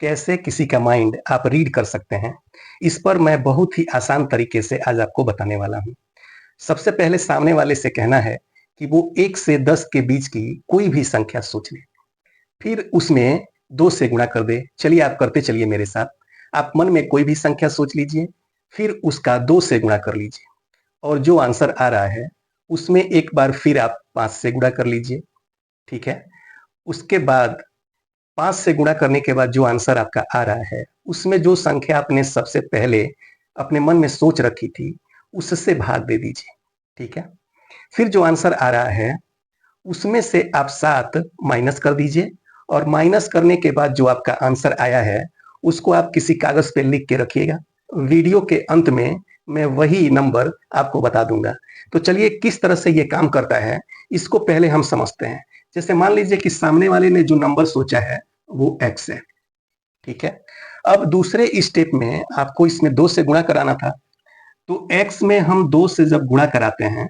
कैसे किसी का माइंड आप रीड कर सकते हैं, इस पर मैं बहुत ही आसान तरीके से आज आपको बताने वाला हूं। सबसे पहले सामने वाले से कहना है कि वो 1 से 10 के बीच की कोई भी संख्या सोच ले, फिर उसमें 2 से गुणा कर दे। चलिए आप करते चलिए मेरे साथ। आप मन में कोई भी संख्या सोच लीजिए, फिर उसका 2 से गुणा कर लीजिए और जो आंसर आ रहा है उसमें एक बार फिर आप 5 से गुणा कर लीजिए। ठीक है। उसके बाद 5 से गुणा करने के बाद जो आंसर आपका आ रहा है उसमें जो संख्या आपने सबसे पहले अपने मन में सोच रखी थी उससे भाग दे दीजिए। ठीक है। फिर जो आंसर आ रहा है उसमें से आप 7 माइनस कर दीजिए और माइनस करने के बाद जो आपका आंसर आया है उसको आप किसी कागज पे लिख के रखिएगा। वीडियो के अंत में मैं वही नंबर आपको बता दूंगा। तो चलिए किस तरह से ये काम करता है इसको पहले हम समझते हैं। जैसे मान लीजिए कि सामने वाले ने जो नंबर सोचा है वो x है। ठीक है। अब दूसरे स्टेप में आपको इसमें 2 से गुणा कराना था, तो x में हम 2 से जब गुणा कराते हैं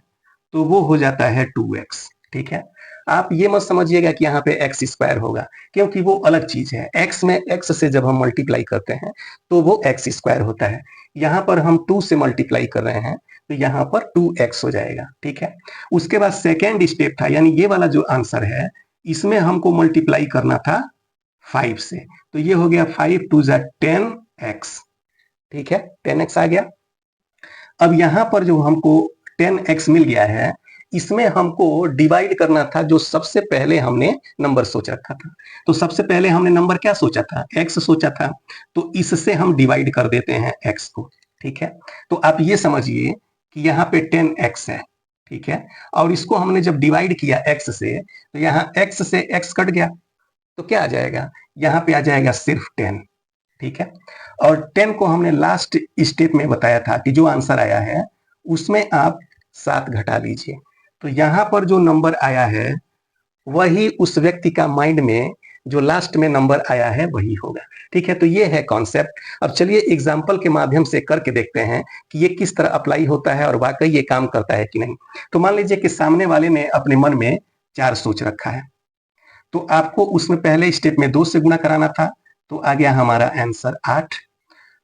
तो वो हो जाता है 2x। ठीक है। आप ये मत समझिएगा कि यहाँ पे एक्स स्क्वायर होगा, क्योंकि वो अलग चीज है। एक्स में एक्स से जब हम मल्टीप्लाई करते हैं तो वो एक्स स्क्वायर होता है। यहाँ पर हम 2 से मल्टीप्लाई कर रहे हैं तो यहाँ पर 2x हो जाएगा। ठीक है। उसके बाद सेकेंड स्टेप था, यानी ये वाला जो आंसर है इसमें हमको मल्टीप्लाई करना था 5 से, तो ये हो गया 5 2 10x। ठीक है, 10x आ गया। अब यहाँ पर जो हमको 10x मिल गया है इसमें हमको डिवाइड करना था जो सबसे पहले हमने नंबर सोच रखा था। तो सबसे पहले हमने नंबर क्या सोचा था, x सोचा था, तो इससे हम डिवाइड कर देते हैं x को। ठीक है। तो आप ये समझिए कि यहाँ पे 10x है। ठीक है। और इसको हमने जब डिवाइड किया x से तो यहाँ x से x कट गया, तो क्या आ जाएगा, यहाँ पे आ जाएगा सिर्फ 10। ठीक है। और 10 को हमने लास्ट स्टेप में बताया था कि जो आंसर आया है उसमें आप 7 घटा लीजिए, तो यहां पर जो नंबर आया है वही उस व्यक्ति का माइंड में जो लास्ट में नंबर आया है वही होगा। ठीक है। तो ये है कॉन्सेप्ट। अब चलिए एग्जाम्पल के माध्यम से करके देखते हैं कि ये किस तरह अप्लाई होता है और वाकई ये काम करता है कि नहीं। तो मान लीजिए कि सामने वाले ने अपने मन में 4 सोच रखा है, तो आपको उसमें पहले स्टेप में 2 से गुणा कराना था, तो आ गया हमारा आंसर 8।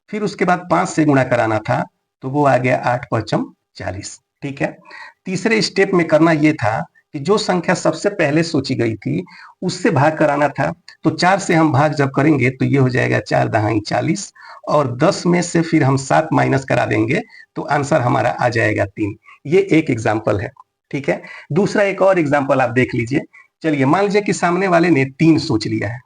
फिर उसके बाद 5 से गुणा कराना था, तो वो आ गया 8 पचम 40। ठीक है। तीसरे स्टेप में करना ये था कि जो संख्या सबसे पहले सोची गई थी उससे भाग कराना था, तो 4 से हम भाग जब करेंगे तो ये हो जाएगा 4 दहाई 40 और 10 में से फिर हम 7 माइनस करा देंगे तो आंसर हमारा आ जाएगा 3। ये एक एग्जाम्पल है। ठीक है। दूसरा एक और एग्जाम्पल आप देख लीजिए। चलिए मान लीजिए कि सामने वाले ने 3 सोच लिया है।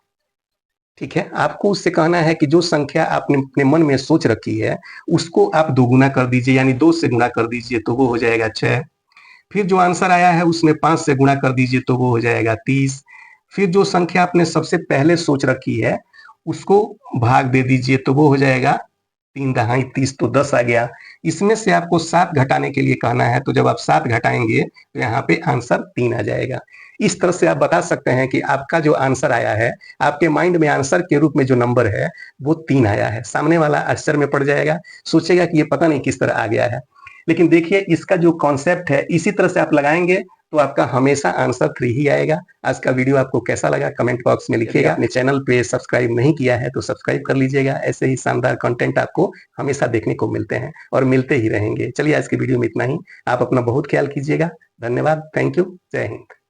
ठीक है। आपको उससे कहना है कि जो संख्या आपने अपने मन में सोच रखी है उसको आप दोगुना कर दीजिए, यानी 2 से गुणा कर दीजिए तो वो हो जाएगा 6। फिर जो आंसर आया है उसमें 5 से गुणा कर दीजिए तो वो हो जाएगा 30। फिर जो संख्या आपने सबसे पहले सोच रखी है उसको भाग दे दीजिए तो वो हो जाएगा 3 दहाई 30, तो 10 आ गया। इसमें से आपको 7 घटाने के लिए कहना है, तो जब आप 7 घटाएंगे तो यहाँ पे आंसर 3 आ जाएगा। इस तरह से आप बता सकते हैं कि आपका जो आंसर आया है, आपके माइंड में आंसर के रूप में जो नंबर है वो 3 आया है। सामने वाला आश्चर्य में पड़ जाएगा, सोचेगा कि ये पता नहीं किस तरह आ गया है। लेकिन देखिए इसका जो कॉन्सेप्ट है इसी तरह से आप लगाएंगे तो आपका हमेशा आंसर 3 ही आएगा। आज का वीडियो आपको कैसा लगा कमेंट बॉक्स में लिखिएगा। अपने चैनल पे सब्सक्राइब नहीं किया है तो सब्सक्राइब कर लीजिएगा। ऐसे ही शानदार कंटेंट आपको हमेशा देखने को मिलते हैं और मिलते ही रहेंगे। चलिए आज की वीडियो में इतना ही। आप अपना बहुत ख्याल कीजिएगा। धन्यवाद। Thank you. जय हिंद।